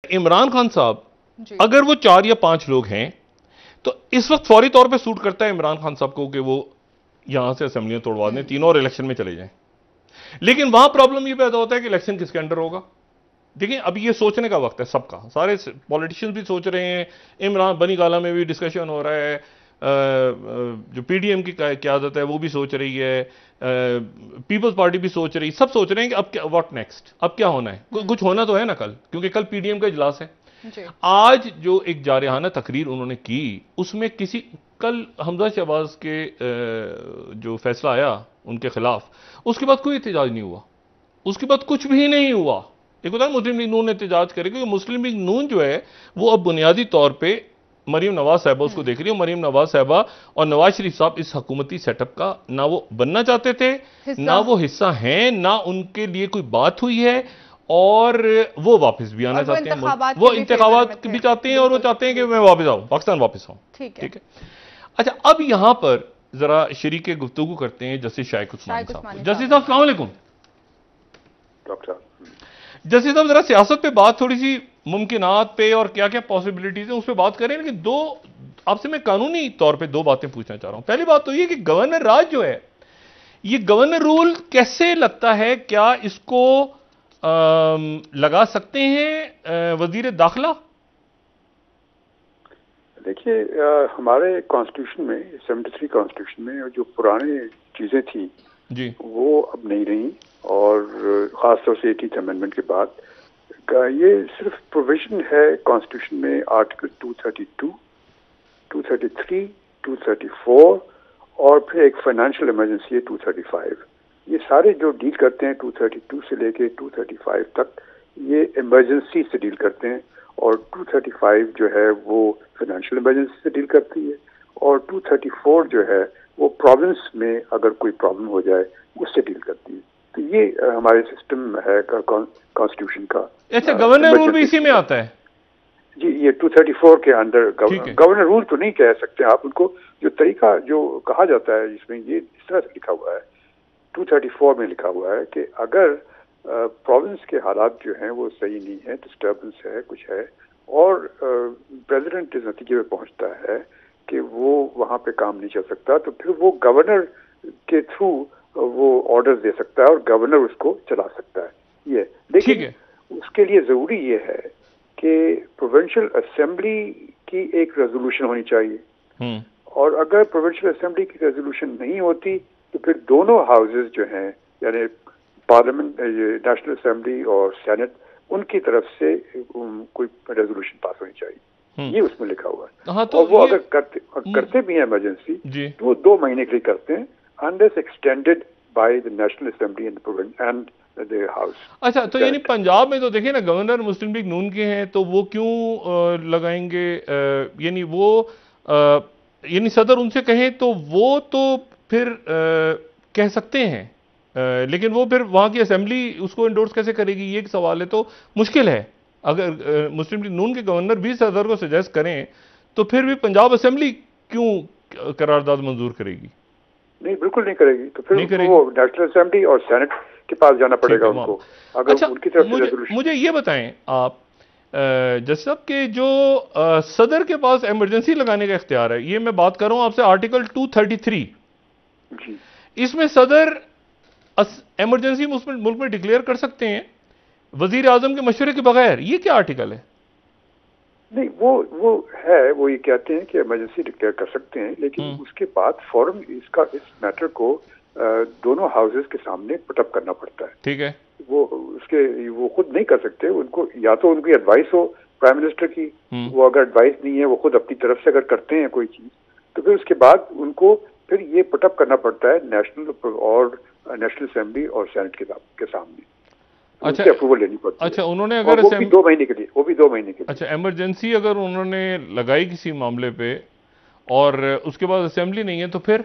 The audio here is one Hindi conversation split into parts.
इमरान खान साहब जी। अगर वो 4 या 5 लोग हैं तो इस वक्त फौरी तौर पे सूट करता है इमरान खान साहब को कि वो यहां से असेंबलियां तोड़वा दें तीनों और इलेक्शन में चले जाएं। लेकिन वहां प्रॉब्लम ये पैदा होता है कि इलेक्शन किसके अंडर होगा। देखिए अभी ये सोचने का वक्त है सबका, सारे पॉलिटिशियंस भी सोच रहे हैं, इमरान बनी गाला में भी डिस्कशन हो रहा है, जो पीडीएम की क़यादत है वो भी सोच रही है, पीपल्स पार्टी भी सोच रही, सब सोच रहे हैं कि अब क्या, व्हाट नेक्स्ट, अब क्या होना है। कुछ होना तो है ना कल, क्योंकि कल पीडीएम का इजलास है। जी। आज जो एक जारहाना तकरीर उन्होंने की उसमें किसी, कल हमजा शहबाज के जो फैसला आया उनके खिलाफ, उसके बाद कोई एहतजाज नहीं हुआ, उसके बाद कुछ भी नहीं हुआ। एक होता है मुस्लिम लीग नून एहतजाज करे, क्योंकि मुस्लिम लीग नून जो है वो अब बुनियादी तौर पे मरीम नवाज साहबा उसको देख रही है। मरीम नवाज साहबा और नवाज शरीफ साहब इस हुकूमती सेटअप का ना वो बनना चाहते थे, ना वो हिस्सा हैं, ना उनके लिए कोई बात हुई है, और वो वापस भी आना चाहते हैं, वो इंतखाबात भी चाहते हैं, और वो चाहते हैं कि मैं वापस आऊं, पाकिस्तान वापस आऊं। ठीक है। अच्छा, अब यहां पर जरा शरीके गुफ्तगू करते हैं जस्टिस शाइक उस्मानी साहब। जस्टिस साहब अस्सलाम वालेकुम। डॉक्टर जस्टिस साहब जरा सियासत पे बात, थोड़ी सी मुमकिनात पे और क्या क्या पॉसिबिलिटीज है उस पर बात करें, लेकिन दो आपसे मैं कानूनी तौर पे दो बातें पूछना चाह रहा हूं। पहली बात तो ये कि गवर्नर राज जो है, ये गवर्नर रूल कैसे लगता है, क्या इसको लगा सकते हैं वजीर दाखिला? देखिए, हमारे कॉन्स्टिट्यूशन में 73 कॉन्स्टिट्यूशन में जो पुरानी चीजें थी जी, वो अब नहीं रही, और खासतौर से 18th अमेंडमेंट के बाद ये सिर्फ प्रोविजन है कॉन्स्टिट्यूशन में, आर्टिकल 232, 233, 234 और फिर एक फाइनेंशियल इमरजेंसी है 235। ये सारे जो डील करते हैं 232 से लेके 235 तक, ये इमरजेंसी से डील करते हैं, और 235 जो है वो फाइनेंशियल इमरजेंसी से डील करती है, और 234 जो है वो प्रोविंस में अगर कोई प्रॉब्लम हो जाए उससे डील करती है। तो ये हमारे सिस्टम है कॉन्स्टिट्यूशन का। अच्छा, गवर्नर रूल भी इसी में आता है? जी, ये 234 के अंदर गवर्नर रूल तो नहीं कह सकते आप उनको, जो तरीका जो कहा जाता है जिसमें ये इस तरह से लिखा हुआ है, 234 में लिखा हुआ है कि अगर प्रोविंस के हालात जो हैं वो सही नहीं है, डिस्टर्बेंस है, कुछ है, और प्रेसिडेंट इस नतीजे में पहुंचता है कि वो वहां पे काम नहीं चल सकता, तो फिर वो गवर्नर के थ्रू वो ऑर्डर दे सकता है और गवर्नर उसको चला सकता है। ये लेकिन उसके लिए जरूरी ये है कि प्रोविंशियल असेंबली की एक रेजोल्यूशन होनी चाहिए, और अगर प्रोविंशियल असेंबली की रेजोल्यूशन नहीं होती तो फिर दोनों हाउसेज जो हैं, यानी पार्लियामेंट, नेशनल असेंबली और सेनेट, उनकी तरफ से कोई रेजोल्यूशन पास होनी चाहिए। ये उसमें लिखा हुआ है। हाँ, तो और वो अगर करते भी हैं इमरजेंसी तो वो 2 महीने के लिए करते हैं, unless extended by the National Assembly and the House। अच्छा, तो यानी पंजाब में तो देखिए ना, गवर्नर मुस्लिम लीग नून के हैं, तो वो क्यों लगाएंगे, यानी वो यानी सदर उनसे कहें तो वो तो फिर कह सकते हैं, लेकिन वो फिर वहां की असेंबली उसको इंडोर्स कैसे करेगी, ये एक सवाल है। तो मुश्किल है, अगर मुस्लिम लीग नून के गवर्नर भी सदर को सजेस्ट करें तो फिर भी पंजाब असेंबली क्यों करारदाद मंजूर करेगी? नहीं, बिल्कुल नहीं करेगी। तो फिर वो नेशनल असेंबली और सेनेट के पास जाना पड़ेगा उनको, अगर अच्छा, उनकी तरफ से रेजोल्यूशन। मुझे ये बताएं आप, जज साहब के जो सदर के पास इमरजेंसी लगाने का इख्तियार है, ये मैं बात कर रहा हूं आपसे आर्टिकल 233 जी, इसमें सदर इमरजेंसी मुल्क में डिक्लेयर कर सकते हैं वजीर आजम के मशवरे के बगैर। ये क्या आर्टिकल है? नहीं, वो है, वो ये कहते हैं कि इमरजेंसी डिक्लेयर कर सकते हैं, लेकिन उसके बाद फौरन इस मैटर को दोनों हाउसेस के सामने पुटअप करना पड़ता है। ठीक है। वो खुद नहीं कर सकते, उनको या तो उनकी एडवाइस हो प्राइम मिनिस्टर की, वो अगर एडवाइस नहीं है, वो खुद अपनी तरफ से अगर करते हैं कोई चीज, तो फिर उसके बाद उनको फिर ये पुटअप करना पड़ता है नेशनल असेंबली और सेनेट के सामने। अच्छा, अप्रूवल लेनी पड़ती है। अच्छा, उन्होंने अगर वो भी 2 महीने के लिए, वो भी 2 महीने के लिए। अच्छा, इमरजेंसी अगर उन्होंने लगाई किसी मामले पे और उसके बाद असेंबली नहीं है तो फिर?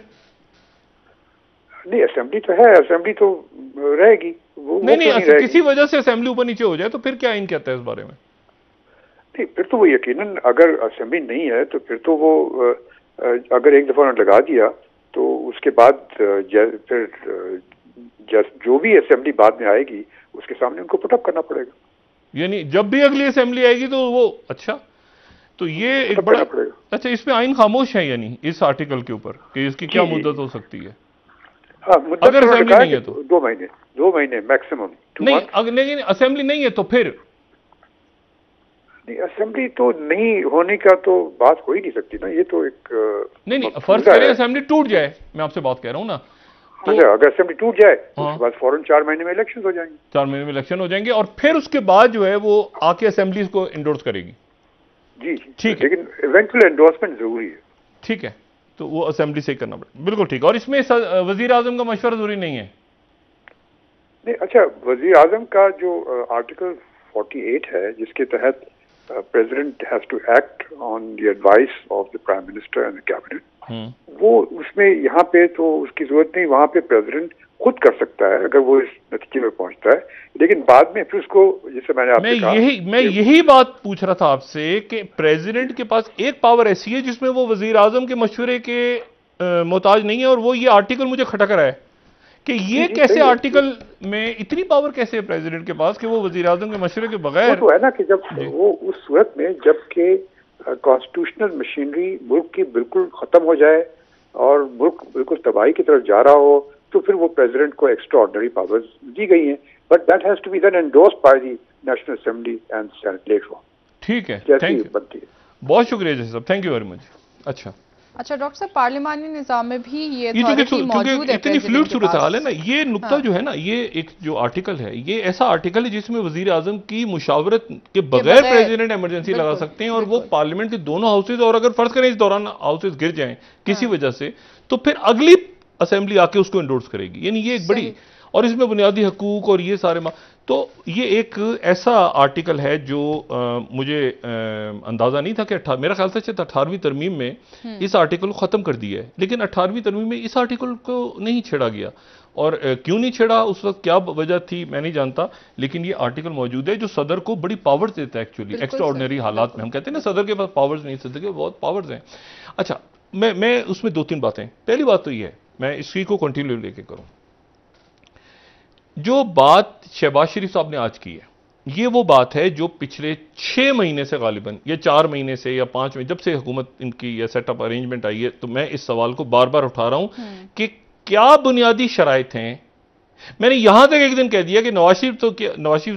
नहीं, असेंबली तो है, असेंबली तो रहेगी। नहीं, किसी वजह से असेंबली ऊपर नीचे हो जाए तो फिर क्या इन कहता है इस बारे में? नहीं, फिर तो वो यकीनन, अगर असेंबली नहीं है तो फिर तो वो अगर एक दफा उन्होंने लगा दिया तो उसके बाद फिर जो भी असेंबली बाद में आएगी उसके सामने उनको पुटअप करना पड़ेगा। यानी जब भी अगली असेंबली आएगी तो वो, अच्छा, तो ये एक बड़ा, अच्छा, इसमें आइन खामोश है यानी इस आर्टिकल के ऊपर कि इसकी क्या मुद्दत हो सकती है? हाँ, अगर असेंबली नहीं है तो 2 महीने मैक्सिमम। नहीं, लेकिन असेंबली नहीं है तो फिर नहीं, असेंबली तो नहीं होने का तो बात हो ही नहीं सकती ना, ये तो एक नहीं, फर्ज करें असेंबली टूट जाए, मैं आपसे बात कह रहा हूँ ना, तो अगर असेंबली टूट जाए तो उसके बाद फौरन 4 महीने में इलेक्शन हो जाएंगे। 4 महीने में इलेक्शन हो जाएंगे और फिर उसके बाद जो है वो आके असेंबली को इंडोर्स करेगी। जी ठीक है, लेकिन इवेंचुअल एंडोर्समेंट जरूरी है। ठीक है, तो वो असेंबली से करना पड़ेगा, बिल्कुल ठीक है। और इसमें वजीर आजम का मशवरा जरूरी नहीं है? नहीं, अच्छा, वजीर आजम का जो आर्टिकल 48 है जिसके तहत president has to act on the advice of the prime minister and the cabinet, वो उसमें यहाँ पे तो उसकी जरूरत नहीं, वहां पे प्रेसिडेंट खुद कर सकता है अगर वो इस नतीजे में पहुंचता है, लेकिन बाद में फिर उसको, जैसे मैंने आपसे कहा, मैं यही बात पूछ रहा था आपसे कि प्रेसिडेंट के पास एक पावर ऐसी है जिसमें वो वजीर आजम के मशवरे के मोहताज नहीं है, और वो ये आर्टिकल मुझे खटक रहा है कि ये कैसे आर्टिकल में इतनी पावर कैसे है प्रेसिडेंट के पास कि वो वजीर आजम के मशवरे के बगैर। तो है ना कि जब वो उस सूरत में जबकि कॉन्स्टिट्यूशनल मशीनरी मुल्क की बिल्कुल खत्म हो जाए और मुल्क बिल्कुल तबाही की तरफ जा रहा हो, तो फिर वो प्रेसिडेंट को एक्स्ट्रा ऑर्डिनरी पावर्स दी गई हैं, but that has to be then endorsed by the national assembly and senate later on. ठीक है, थैंक यू, बनती है। बहुत शुक्रिया जी साहब, थैंक यू वेरी मच। अच्छा डॉक्टर साहब, पार्लिमानी निजाम में भी ये अथॉरिटी मौजूद है, इतनी फ्लूइड सूरत हाल है ना, ये नुक्ता जो है ना, ये एक जो आर्टिकल है, ये ऐसा आर्टिकल है जिसमें वजीर आजम की मुशावरत के बगैर प्रेसिडेंट इमरजेंसी लगा सकते हैं, और वो पार्लियामेंट के दोनों हाउसेज, और अगर फर्ज करें इस दौरान हाउसेज गिर जाएं किसी वजह से, तो फिर अगली असेंबली आके उसको इंडोर्स करेगी। यानी ये एक बड़ी, और इसमें बुनियादी हकूक और ये सारे तो ये एक ऐसा आर्टिकल है जो मुझे अंदाजा नहीं था कि मेरा ख्याल था 18वीं तरमीम में इस आर्टिकल को खत्म कर दिया है, लेकिन 18वीं तरमीम में इस आर्टिकल को नहीं छेड़ा गया, और क्यों नहीं छेड़ा, उस वक्त क्या वजह थी मैं नहीं जानता, लेकिन ये आर्टिकल मौजूद है जो सदर को बड़ी पावर्स देता है। एक्चुअली एक्स्ट्रा ऑर्डिनरी हालात में हम कहते हैं ना सदर के पास पावर्स नहीं, सदर के बहुत पावर्स हैं। अच्छा, मैं उसमें 2-3 बातें, पहली बात तो ये है, मैं इसी को कंटिन्यू लेके करूं, जो बात शहबाज शरीफ साहब ने आज की है, ये वो बात है जो पिछले 6 महीने से गालिबन, या 4 महीने से या 5 महीने, जब से हुकूमत इनकी या सेटअप अरेंजमेंट आई है, तो मैं इस सवाल को बार बार उठा रहा हूं कि क्या बुनियादी शराइत हैं। मैंने यहां तक एक दिन कह दिया कि नवाज शरीफ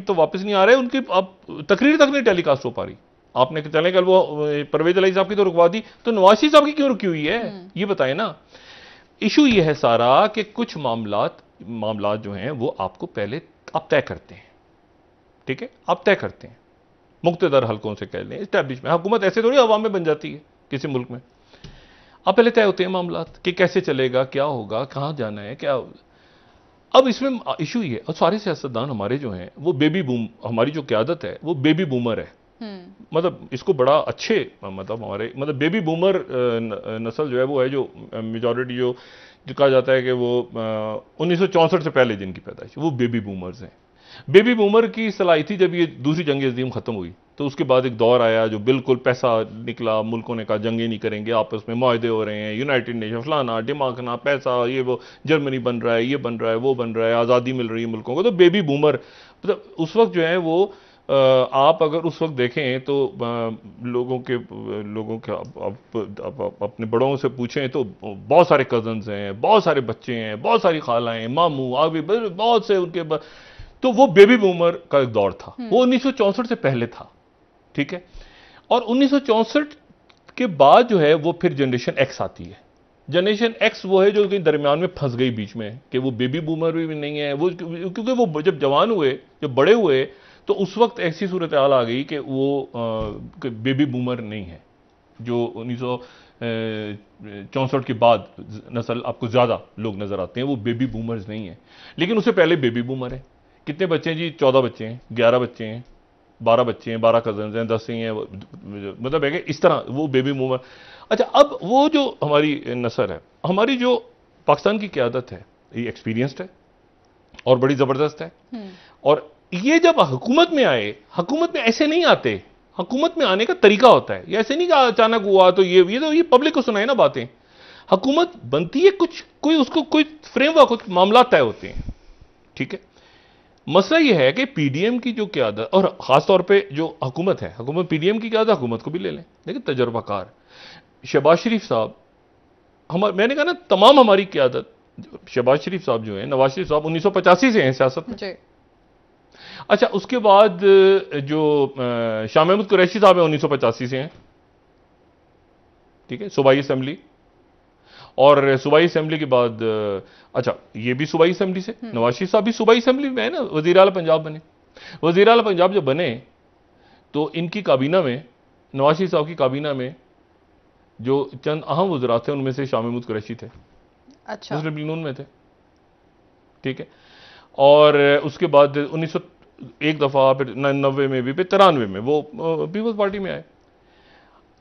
तो वापस नहीं आ रहे, उनकी अब तकरीर तक नहीं टेलीकास्ट हो पा रही। आपने चले कल वो परवेज अली साहब की तो रुकवा दी, तो नवाज शरीफ साहब की क्यों रुकी हुई है, ये बताएं ना। इशू ये है सारा कि कुछ मामलात जो हैं वो आपको पहले आप तय करते हैं, ठीक है, आप तय करते हैं, मुक्तदर हलकों से कह लें, एस्टैब्लिशमेंट, हुकूमत ऐसे थोड़ी अवाम में बन जाती है किसी मुल्क में, आप पहले तय होते हैं मामलात कि कैसे चलेगा, क्या होगा, कहां जाना है, क्या। अब इसमें इशू ये है, और सारे सियासतदान हमारे जो हैं वो बेबी बूम, हमारी जो क़यादत है वो बेबी बूमर है, मतलब इसको बड़ा अच्छे, मतलब हमारे, मतलब बेबी बूमर नस्ल जो है वो है, जो मेजॉरिटी जो कहा जाता है कि वो 1964 से पहले जिनकी पैदाइश, वो बेबी बूमर्स हैं। बेबी बूमर की सलाही थी जब ये दूसरी जंग अज़ीम खत्म हुई, तो उसके बाद एक दौर आया जो बिल्कुल पैसा निकला, मुल्कों ने कहा जंगें नहीं करेंगे, आपस में मुआहदे हो रहे हैं, यूनाइटेड नेशन फलाना डिमाकना, पैसा, ये वो, जर्मनी बन रहा है, ये बन रहा है, वो बन रहा है, आज़ादी मिल रही है मुल्कों को। तो बेबी बूमर मतलब उस वक्त जो है वो आप अगर उस वक्त देखें तो लोगों के अपने बड़ों से पूछें तो बहुत सारे कजन्स हैं, बहुत सारे बच्चे हैं, बहुत सारी खालाएं, मामू आगे बहुत से उनके तो वो बेबी बूमर का एक दौर था, वो 1964 से पहले था, ठीक है। और 1964 के बाद जो है वो फिर जनरेशन एक्स आती है। जनरेशन एक्स वो है जो कि दरमियान में फंस गई बीच में, कि वो बेबी बूमर भी नहीं है वो, क्योंकि वो जब जवान हुए, जब बड़े हुए, तो उस वक्त ऐसी सूरत हाल आ गई कि वो बेबी बूमर नहीं है। जो 1964 के बाद नस्ल आपको ज़्यादा लोग नज़र आते हैं वो बेबी बूमर्स नहीं है, लेकिन उससे पहले बेबी बूमर है। कितने बच्चे हैं जी? 14 बच्चे हैं, 11 बच्चे हैं, 12 बच्चे हैं, 12 कजन्स हैं, 10 ही हैं, मतलब है कि इस तरह वो बेबी बूमर। अच्छा, अब वो जो हमारी नस्ल है, हमारी जो पाकिस्तान की क़यादत है, ये एक्सपीरियंस्ड है और बड़ी ज़बरदस्त है, और ये जब हुकूमत में आए, हुकूमत में ऐसे नहीं आते, हुकूमत में आने का तरीका होता है, ये ऐसे नहीं कि अचानक हुआ तो ये पब्लिक को सुनाए ना बातें। हुकूमत बनती है, कोई उसको कोई फ्रेमवर्क, कुछ मामला तय होते हैं, ठीक है। मसला यह है कि पीडीएम की जो क़यादत, और ख़ासतौर पे जो हुकूमत है, हुकूमत पीडीएम की क़यादत, हुकूमत को भी ले लें, लेकिन तजर्बाकार शहबाज शरीफ साहब, मैंने कहा ना तमाम हमारी क़यादत, शहबाज शरीफ साहब जो हैं, नवाज शरीफ साहब 1985 से हैं सियासत में। अच्छा, उसके बाद जो शाह महमूद कुरैशी साहब हैं 1985 से हैं, ठीक है, सूबाई असेंबली, और सूबाई असेंबली के बाद अच्छा ये भी सूबाई असेंबली से, नवाज शरीफ साहब भी सूबाई असेंबली में है ना, वज़ीर आला पंजाब बने। वज़ीर आला पंजाब जब बने तो इनकी काबीना में, नवाज शरीफ साहब की काबीना में जो चंद अहम वज़रा थे उनमें से शाह महमूद कुरैशी थे। अच्छा, मुस्लिम लीग नून में थे, ठीक है। और उसके बाद 1901 दफ़ा, फिर 90 में भी, फिर 93 में वो पीपल्स पार्टी में आए।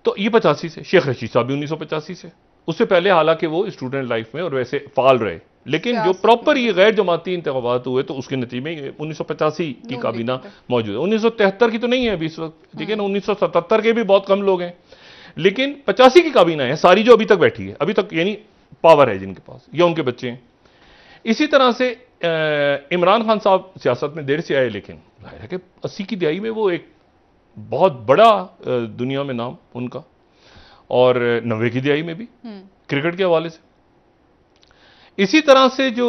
तो ये 85 से, शेख रशीद साहब भी 1985 से, उससे पहले हालांकि वो स्टूडेंट लाइफ में और वैसे फाल रहे, लेकिन जो प्रॉपर ये गैर जमाती इंतखाबात हुए तो उसके नतीजे में 1985 की काबीना मौजूद है। 1973 की तो नहीं है अभी इस वक्त, ठीक है ना, 1977 के भी बहुत कम लोग हैं, लेकिन 85 की काबीना है सारी जो अभी तक बैठी है, अभी तक, यानी पावर है जिनके पास, या उनके बच्चे हैं। इसी तरह से इमरान खान साहब सियासत में देर से आए, लेकिन जाहिर है कि 80 की दहाई में वो एक बहुत बड़ा दुनिया में नाम उनका, और 90 की दहाई में भी क्रिकेट के हवाले से। इसी तरह से जो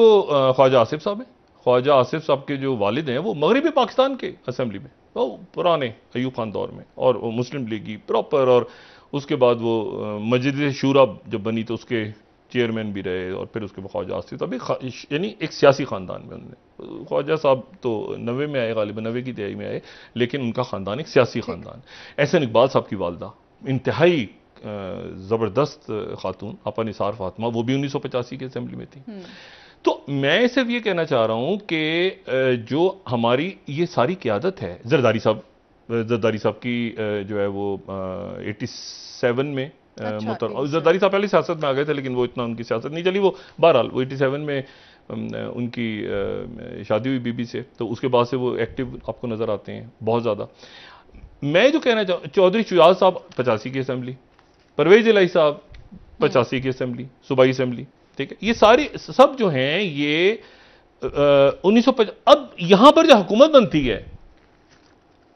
ख्वाजा आसिफ साहब हैं, ख्वाजा आसिफ साहब के जो वालिद हैं वो मगरबी पाकिस्तान के असेंबली में, वो पुराने अयूब खान दौर में, और वो मुस्लिम लीग की प्रॉपर, और उसके बाद वो मस्जिद शूरा जब बनी तो उसके चेयरमैन भी रहे, और फिर उसके बाद ख्वाजा आसिफ साहब, यानी एक सियासी ख़ानदान में उन्होंने, ख्वाजा साहब तो 90 में आए, गालिबा 90 की दहाई में आए, लेकिन उनका ख़ानदान एक सियासी ख़ानदान। एहसन इकबाल साहब की वालदा इंतहाई ज़बरदस्त खातून आपा निसार फातिमा, वो भी 1985 की असेंबली में थी। तो मैं सिर्फ ये कहना चाह रहा हूं कि जो हमारी ये सारी क़यादत है, जरदारी साहब की जो है वो 87 में जरदारी साहब पहले सियासत में आ गए थे, लेकिन वो इतना उनकी सियासत नहीं चली, वो बहरहाल वो 87 में उनकी शादी हुई बीबी से, तो उसके बाद से वो एक्टिव आपको नज़र आते हैं बहुत ज़्यादा। मैं जो कहना चाहूँ, चौधरी शुजात साहब 85 की असेंबली, परवेज इलाही साहब 85 की असेंबली, सूबाई असेंबली, ठीक है, ये सारी सब जो हैं ये 1950। अब यहां पर जो हुकूमत बनती है,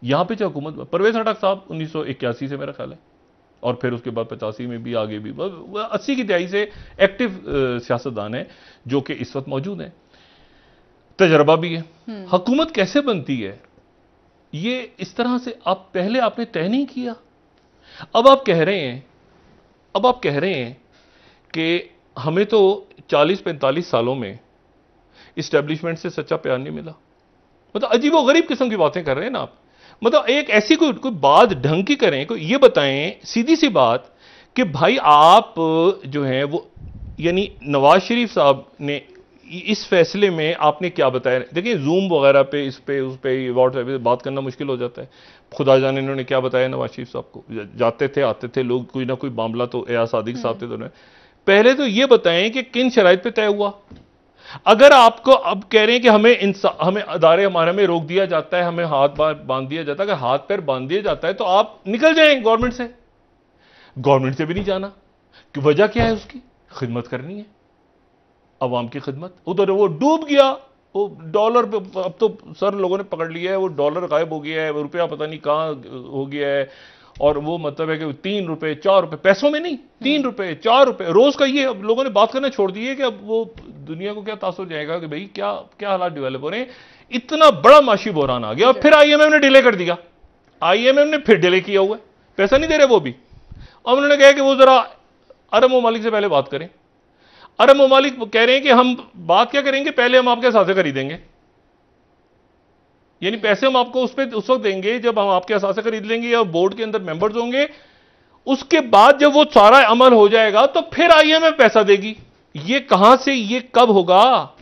यहां पे जो हुकूमत, परवेज हटक साहब 1981 से मेरा ख्याल है, और फिर उसके बाद 85 में भी, आगे भी 80 की दहाई से एक्टिव सियासतदान है जो कि इस वक्त मौजूद हैं, तजर्बा भी है। हुकूमत कैसे बनती है ये इस तरह से पहले आपने तय नहीं किया। अब आप कह रहे हैं कि हमें तो 40-45 सालों में इस्टेब्लिशमेंट से सच्चा प्यार नहीं मिला। मतलब अजीबो गरीब किस्म की बातें कर रहे हैं ना आप। मतलब एक ऐसी कोई बात ढंग की करें, कोई ये बताएं सीधी सी बात कि भाई आप जो हैं वो, यानी नवाज शरीफ साहब ने इस फैसले में आपने क्या बताया। देखिए जूम वगैरह पे, इस पे उस पे, व्हाट्सएप पे बात करना मुश्किल हो जाता है। खुदा जाने इन्होंने क्या बताया नवाज शरीफ साहब को, जाते थे आते थे लोग, कोई ना कोई मामला तो एयाज सादिक साहब थे, तो पहले तो ये बताएं कि किन शराइत पे तय हुआ। अगर आपको अब कह रहे हैं कि हमें अदारे हमारे में रोक दिया जाता है, हमें हाथ बांध दिया जाता है, अगर हाथ पैर बांध दिया जाता है तो आप निकल जाएं गवर्नमेंट से भी नहीं जाना। कि वजह क्या है उसकी? खिदमत करनी है, अवाम की खिदमत। उधर वो डूब गया, वो डॉलर पे, अब तो सर लोगों ने पकड़ लिया है, वो डॉलर गायब हो गया है, रुपया पता नहीं कहां हो गया है। और वो मतलब है कि 3 रुपए 4 रुपए, पैसों में नहीं, 3 रुपए 4 रुपए रोज का, ये अब लोगों ने बात करना छोड़ दी है कि अब वो दुनिया को क्या तासुर जाएगा कि भाई क्या क्या हालात डेवलप हो रहे हैं। इतना बड़ा माशी बहरान आ गया। और फिर IMF ने डिले कर दिया, IMF ने फिर डिले किया हुआ है, पैसा नहीं दे रहे वो भी। अब उन्होंने कहा कि वो जरा अरब ममालिक से पहले बात करें। अरब ममालिक कह रहे हैं कि हम बात क्या करेंगे, पहले हम आपके साथ खरीदेंगे, यानी पैसे हम आपको उस वक्त देंगे जब हम आपके हिसाब से खरीद लेंगे या बोर्ड के अंदर मेंबर्स होंगे। उसके बाद जब वो सारा अमल हो जाएगा तो फिर IMF पैसा देगी। ये कहां से, ये कब होगा?